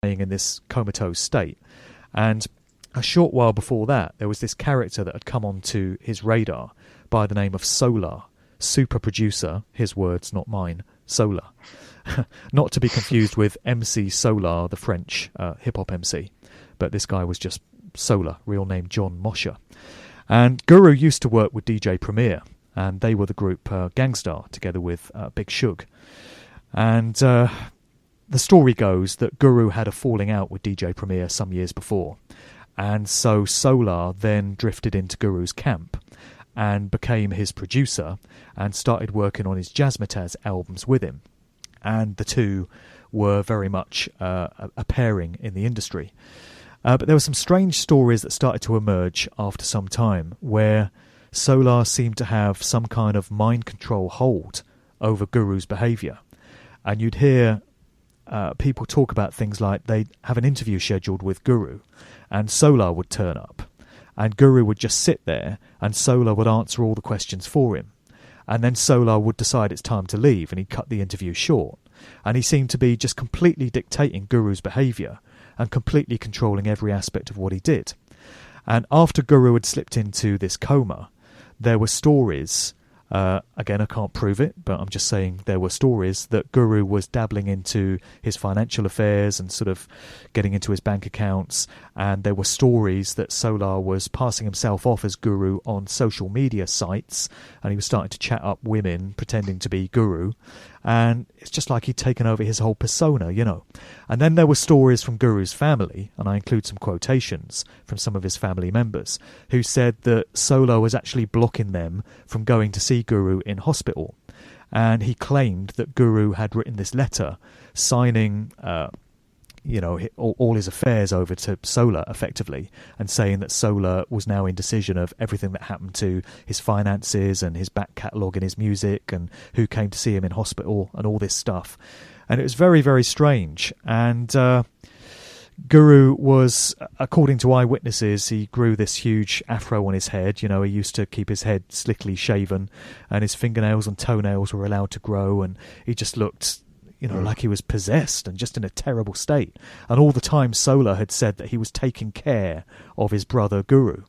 being in this comatose state. And a short while before that, there was this character that had come onto his radar by the name of Solar, super producer, his words, not mine, Solar. Not to be confused with MC Solar, the French hip-hop MC. But this guy was just Solar, real name John Mosher. And Guru used to work with DJ Premier, and they were the group Gangstar, together with Big Shug. And the story goes that Guru had a falling out with DJ Premier some years before. And so Solar then drifted into Guru's camp and became his producer and started working on his Jazzmatazz albums with him. And the two were very much a pairing in the industry. But there were some strange stories that started to emerge after some time where Solar seemed to have some kind of mind control hold over Guru's behaviour. And you'd hear people talk about things like they'd have an interview scheduled with Guru and Solar would turn up. And Guru would just sit there and Solar would answer all the questions for him. And then Solar would decide it's time to leave and he'd cut the interview short. And he seemed to be just completely dictating Guru's behaviour and completely controlling every aspect of what he did. And after Guru had slipped into this coma, there were stories, again I can't prove it, but I'm just saying there were stories that Guru was dabbling into his financial affairs and sort of getting into his bank accounts, and there were stories that Solar was passing himself off as Guru on social media sites, and he was starting to chat up women pretending to be Guru, and it's just like he'd taken over his whole persona, you know. And then there were stories from Guru's family, and I include some quotations from some of his family members, who said that Solar was actually blocking them from going to see Guru in hospital. And he claimed that Guru had written this letter signing all his affairs over to Solar effectively, and saying that Solar was now in decision of everything that happened to his finances and his back catalogue and his music and who came to see him in hospital and all this stuff. And it was very, very strange. And Guru was, according to eyewitnesses, he grew this huge afro on his head. You know, he used to keep his head slickly shaven and his fingernails and toenails were allowed to grow, and he just looked, like he was possessed and just in a terrible state. And all the time Solar had said that he was taking care of his brother Guru.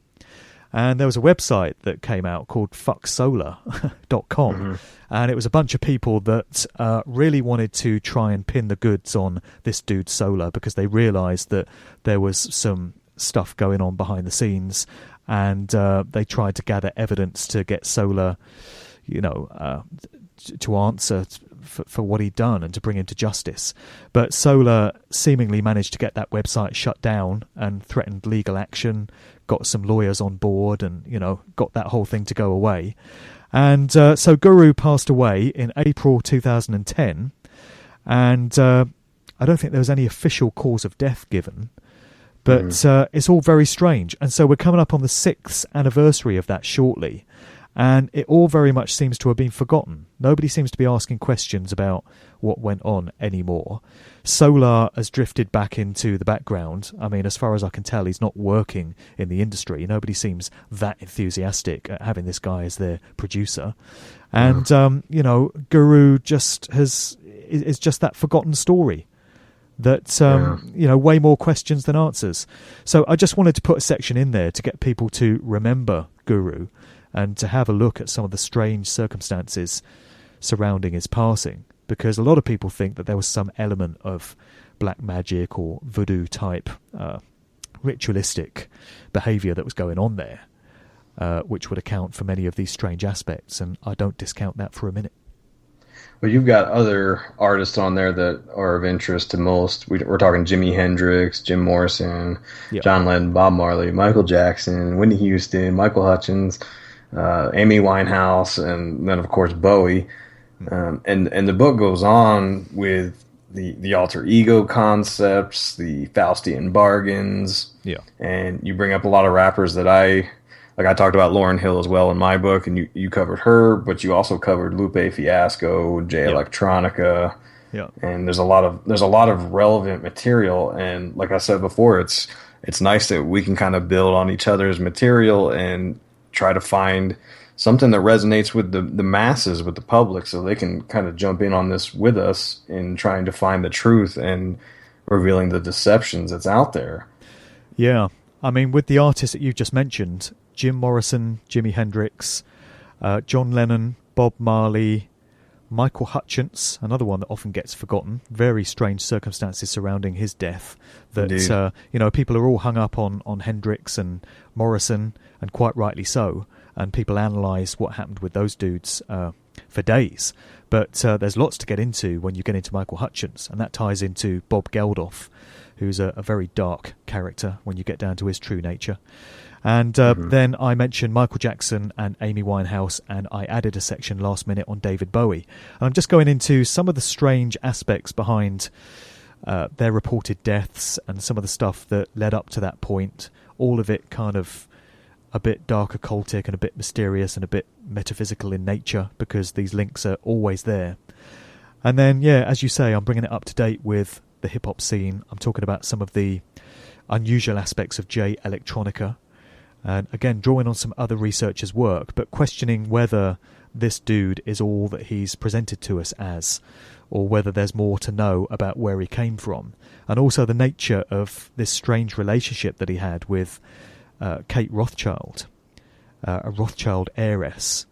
And there was a website that came out called fucksolar.com. And it was a bunch of people that really wanted to try and pin the goods on this dude Solar, because they realised that there was some stuff going on behind the scenes, and they tried to gather evidence to get Solar, to answer for what he'd done and to bring him to justice. But Solar seemingly managed to get that website shut down and threatened legal action, got some lawyers on board and, got that whole thing to go away. And so Guru passed away in April 2010, and I don't think there was any official cause of death given, but it's all very strange. And so we're coming up on the 6th anniversary of that shortly. And it all very much seems to have been forgotten. Nobody seems to be asking questions about what went on anymore. Solar has drifted back into the background. I mean, as far as I can tell, he's not working in the industry. Nobody seems that enthusiastic at having this guy as their producer. And, Guru is just that forgotten story that, way more questions than answers. So I just wanted to put a section in there to get people to remember Guru and to have a look at some of the strange circumstances surrounding his passing, because a lot of people think that there was some element of black magic or voodoo type ritualistic behaviour that was going on there, which would account for many of these strange aspects, and I don't discount that for a minute. Well, you've got other artists on there that are of interest to most. We're talking Jimi Hendrix, Jim Morrison, John Lennon, Bob Marley, Michael Jackson, Whitney Houston, Michael Hutchins, Amy Winehouse, and then of course Bowie. And the book goes on with the alter ego concepts, the Faustian bargains. Yeah. And you bring up a lot of rappers that I talked about Lauryn Hill as well in my book, and you covered her, but you also covered Lupe Fiasco, Jay Electronica. Yeah. And there's a lot of relevant material, and like I said before, it's nice that we can kind of build on each other's material and try to find something that resonates with the masses, with the public, so they can kind of jump in on this with us in trying to find the truth and revealing the deceptions that's out there. Yeah. I mean, with the artists that you've just mentioned, Jim Morrison, Jimi Hendrix, John Lennon, Bob Marley, Michael Hutchence, another one that often gets forgotten. Very strange circumstances surrounding his death. That people are all hung up on Hendrix and Morrison, and quite rightly so. And people analyse what happened with those dudes for days. But there's lots to get into when you get into Michael Hutchence, and that ties into Bob Geldof, who's a very dark character when you get down to his true nature. And then I mentioned Michael Jackson and Amy Winehouse, and I added a section last minute on David Bowie. And I'm just going into some of the strange aspects behind their reported deaths and some of the stuff that led up to that point. All of it kind of a bit dark occultic and a bit mysterious and a bit metaphysical in nature, because these links are always there. And then, yeah, as you say, I'm bringing it up to date with the hip-hop scene. I'm talking about some of the unusual aspects of J Electronica. And again, drawing on some other researchers' work, but questioning whether this dude is all that he's presented to us as, or whether there's more to know about where he came from. And also the nature of this strange relationship that he had with Kate Rothschild, a Rothschild heiress,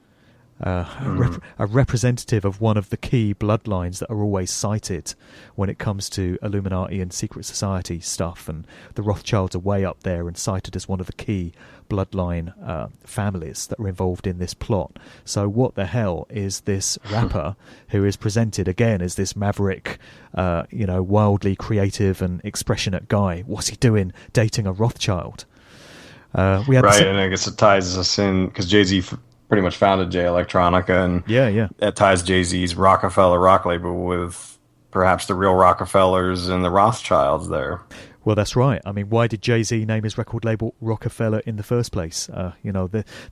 a representative of one of the key bloodlines that are always cited when it comes to Illuminati and secret society stuff, and the Rothschilds are way up there and cited as one of the key bloodline families that are involved in this plot. So what the hell is this rapper who is presented again as this maverick, wildly creative and expressionate guy? What's he doing dating a Rothschild? And I guess it ties us in because Jay-Z pretty much founded J Electronica, and that ties Jay-Z's Rockefeller rock label with perhaps the real Rockefellers and the Rothschilds there. Well, that's right. I mean, why did Jay-Z name his record label Rockefeller in the first place?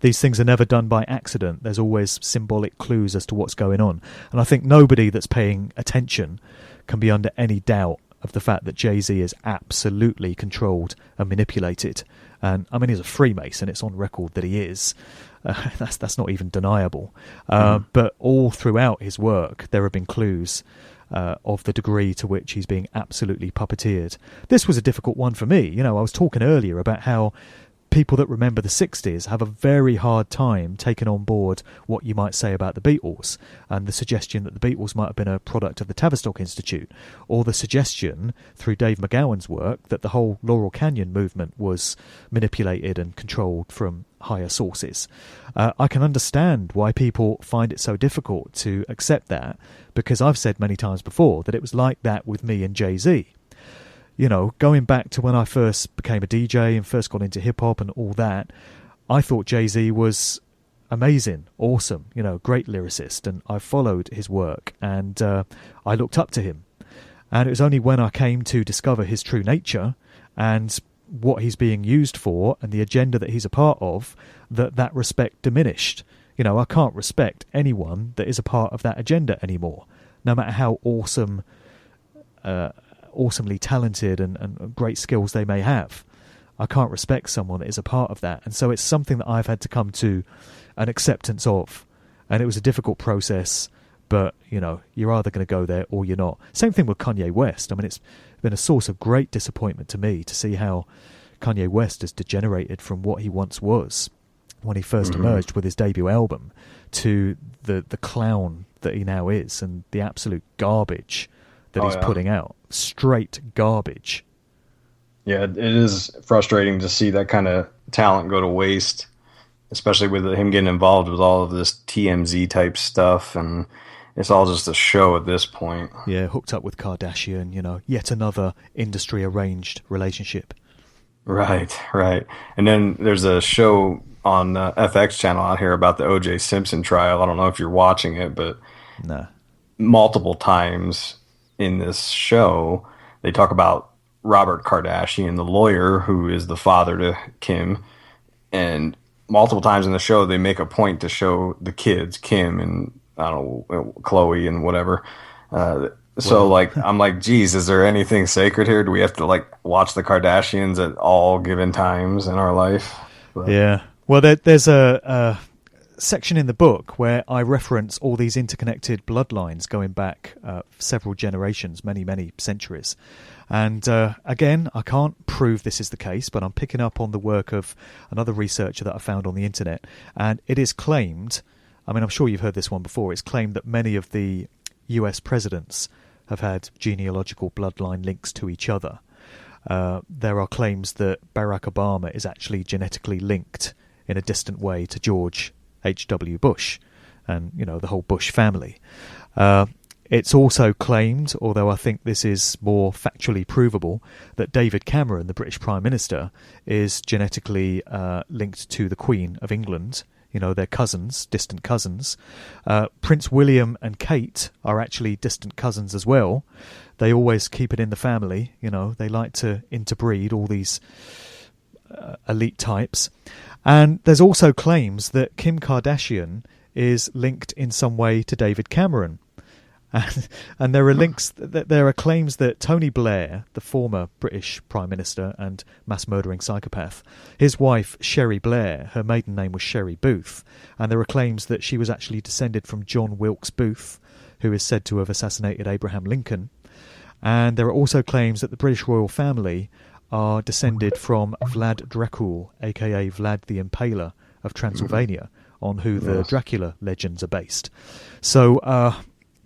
These things are never done by accident. There's always symbolic clues as to what's going on. And I think nobody that's paying attention can be under any doubt of the fact that Jay-Z is absolutely controlled and manipulated. And I mean, he's a Freemason. It's on record that he is. That's not even deniable. But all throughout his work, there have been clues of the degree to which he's being absolutely puppeteered. This was a difficult one for me. I was talking earlier about how people that remember the 60s have a very hard time taking on board what you might say about the Beatles, and the suggestion that the Beatles might have been a product of the Tavistock Institute, or the suggestion through Dave McGowan's work that the whole Laurel Canyon movement was manipulated and controlled from higher sources. I can understand why people find it so difficult to accept that, because I've said many times before that it was like that with me and Jay-Z. Going back to when I first became a DJ and first got into hip-hop and all that, I thought Jay-Z was amazing, awesome, great lyricist, and I followed his work, and I looked up to him. And it was only when I came to discover his true nature and what he's being used for and the agenda that he's a part of that respect diminished. I can't respect anyone that is a part of that agenda anymore, no matter how awesomely talented and great skills they may have. I can't respect someone that is a part of that. And so it's something that I've had to come to an acceptance of. And it was a difficult process, but, you're either going to go there or you're not. Same thing with Kanye West. I mean, it's been a source of great disappointment to me to see how Kanye West has degenerated from what he once was when he first emerged with his debut album to the clown that he now is, and the absolute garbage that he's putting out. Straight garbage. Yeah, it is frustrating to see that kind of talent go to waste, especially with him getting involved with all of this TMZ type stuff, and it's all just a show at this point. Yeah, hooked up with Kardashian, yet another industry arranged relationship. Right. And then there's a show on FX channel out here about the O.J. Simpson trial. I don't know if you're watching it, but multiple times in this show, they talk about Robert Kardashian, the lawyer who is the father to Kim, and multiple times in the show, they make a point to show the kids, Kim and I don't know, Chloe and whatever. I'm like, geez, is there anything sacred here? Do we have to watch the Kardashians at all given times in our life? But, yeah. Well, there's a section in the book where I reference all these interconnected bloodlines going back several generations, many, many centuries. And again, I can't prove this is the case, but I'm picking up on the work of another researcher that I found on the internet, and it is claimed, I mean, I'm sure you've heard this one before, it's claimed that many of the US presidents have had genealogical bloodline links to each other. There are claims that Barack Obama is actually genetically linked in a distant way to George H.W. Bush and, the whole Bush family. It's also claimed, although I think this is more factually provable, that David Cameron, the British Prime Minister, is genetically linked to the Queen of England. They're cousins, distant cousins. Prince William and Kate are actually distant cousins as well. They always keep it in the family. They like to interbreed all these elite types. And there's also claims that Kim Kardashian is linked in some way to David Cameron. And there are links, there are claims that Tony Blair, the former British Prime Minister and mass-murdering psychopath, his wife Sherry Blair, her maiden name was Sherry Booth, and there are claims that she was actually descended from John Wilkes Booth, who is said to have assassinated Abraham Lincoln. And there are also claims that the British royal family are descended from Vlad Dracul, aka Vlad the Impaler of Transylvania, on who the Dracula legends are based. So,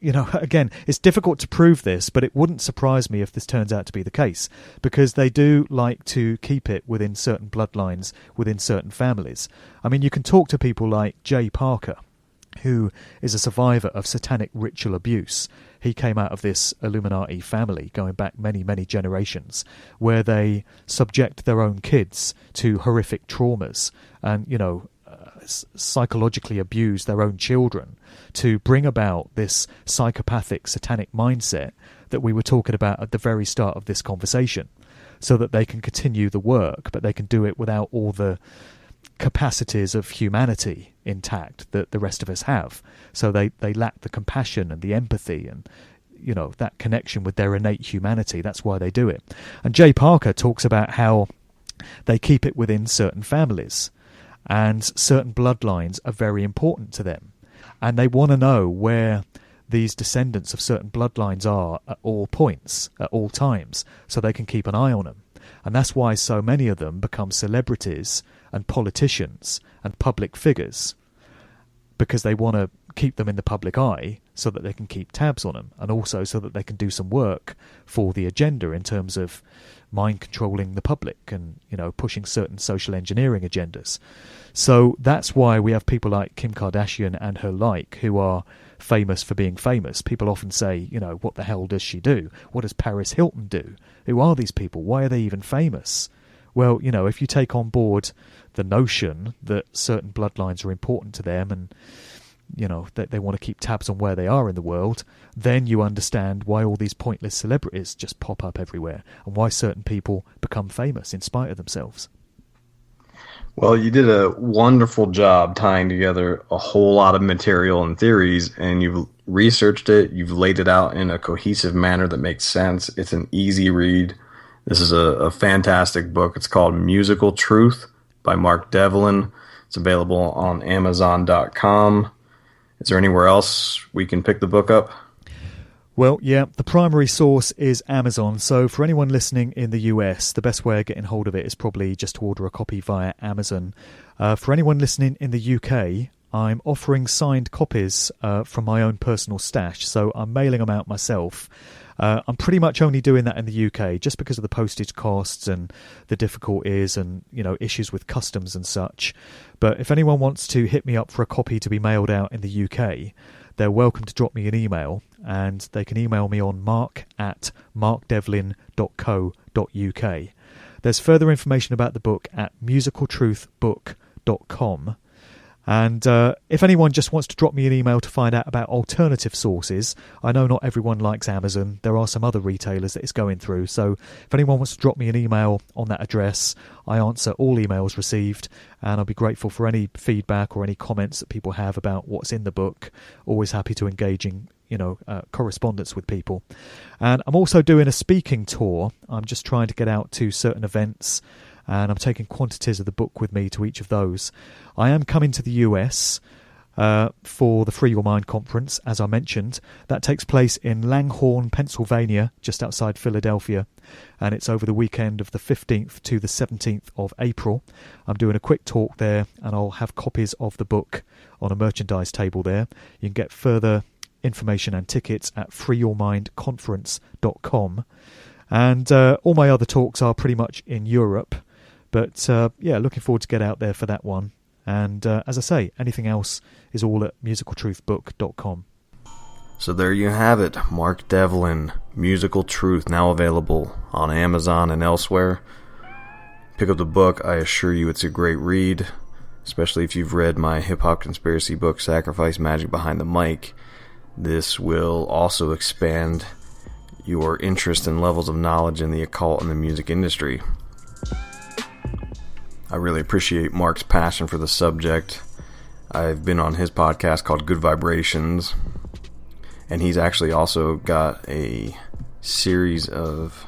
again, it's difficult to prove this, but it wouldn't surprise me if this turns out to be the case, because they do like to keep it within certain bloodlines, within certain families. I mean, you can talk to people like Jay Parker, who is a survivor of satanic ritual abuse. He came out of this Illuminati family going back many, many generations, where they subject their own kids to horrific traumas and, psychologically abuse their own children to bring about this psychopathic satanic mindset that we were talking about at the very start of this conversation, so that they can continue the work, but they can do it without all the capacities of humanity intact that the rest of us have. So they lack the compassion and the empathy and that connection with their innate humanity. That's why they do it. And Jay Parker talks about how they keep it within certain families, and certain bloodlines are very important to them, and they want to know where these descendants of certain bloodlines are at all points, at all times, so they can keep an eye on them. And that's why so many of them become celebrities and politicians and public figures, because they want to keep them in the public eye so that they can keep tabs on them, and also so that they can do some work for the agenda in terms of mind controlling the public and pushing certain social engineering agendas. So that's why we have people like Kim Kardashian and her like, who are famous for being famous. People often say, what the hell does she do? What does Paris Hilton do? Who are these people? Why are they even famous? Well, if you take on board the notion that certain bloodlines are important to them and that they want to keep tabs on where they are in the world, then you understand why all these pointless celebrities just pop up everywhere and why certain people become famous in spite of themselves. Well, you did a wonderful job tying together a whole lot of material and theories, and you've researched it, you've laid it out in a cohesive manner that makes sense. It's an easy read. This is a fantastic book. It's called Musical Truth by Mark Devlin. It's available on Amazon.com. Is there anywhere else we can pick the book up? Well, yeah, the primary source is Amazon. So for anyone listening in the US, the best way of getting hold of it is probably just to order a copy via Amazon. For anyone listening in the UK, I'm offering signed copies from my own personal stash. So I'm mailing them out myself. I'm pretty much only doing that in the UK just because of the postage costs and the difficulties and, issues with customs and such. But if anyone wants to hit me up for a copy to be mailed out in the UK, they're welcome to drop me an email, and they can email me on mark@markdevlin.co.uk. There's further information about the book at musicaltruthbook.com. And if anyone just wants to drop me an email to find out about alternative sources, I know not everyone likes Amazon. There are some other retailers that it's going through. So if anyone wants to drop me an email on that address, I answer all emails received, and I'll be grateful for any feedback or any comments that people have about what's in the book. Always happy to engage in correspondence with people. And I'm also doing a speaking tour. I'm just trying to get out to certain events, and I'm taking quantities of the book with me to each of those. I am coming to the US for the Free Your Mind conference, as I mentioned. That takes place in Langhorne, Pennsylvania, just outside Philadelphia, and it's over the weekend of the 15th to the 17th of April. I'm doing a quick talk there, and I'll have copies of the book on a merchandise table there. You can get further information and tickets at freeyourmindconference.com. And all my other talks are pretty much in Europe, but looking forward to get out there for that one. And as I say, anything else is all at musicaltruthbook.com. So there you have it, Mark Devlin, Musical Truth, now available on Amazon and elsewhere. Pick up the book. I assure you it's a great read, especially if you've read my hip-hop conspiracy book, Sacrifice Magic Behind the Mic. This will also expand your interest and levels of knowledge in the occult and the music industry. I really appreciate Mark's passion for the subject. I've been on his podcast called Good Vibrations, and he's actually also got a series of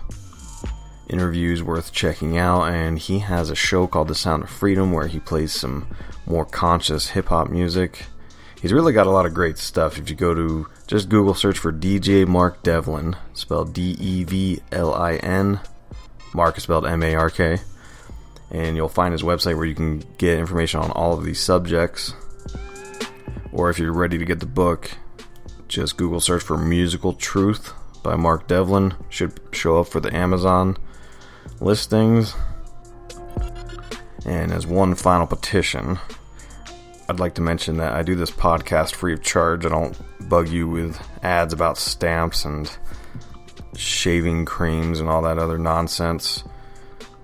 interviews worth checking out, and he has a show called The Sound of Freedom where he plays some more conscious hip-hop music. He's really got a lot of great stuff. If you go to, just Google search for DJ Mark Devlin, spelled D-E-V-L-I-N, Mark is spelled M-A-R-K, and you'll find his website where you can get information on all of these subjects. Or if you're ready to get the book, just Google search for Musical Truth by Mark Devlin. Should show up for the Amazon listings. And as one final petition, I'd like to mention that I do this podcast free of charge. I don't bug you with ads about stamps and shaving creams and all that other nonsense,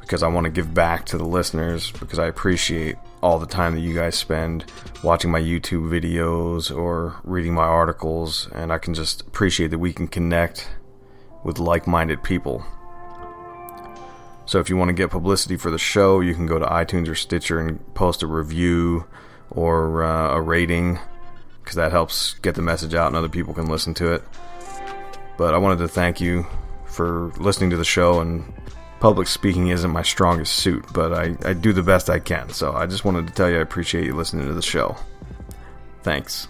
because I want to give back to the listeners, because I appreciate all the time that you guys spend watching my YouTube videos or reading my articles, and I can just appreciate that we can connect with like-minded people. So if you want to get publicity for the show, you can go to iTunes or Stitcher and post a review or a rating, because that helps get the message out and other people can listen to it. But I wanted to thank you for listening to the show, and public speaking isn't my strongest suit, but I do the best I can. So I just wanted to tell you I appreciate you listening to the show. Thanks.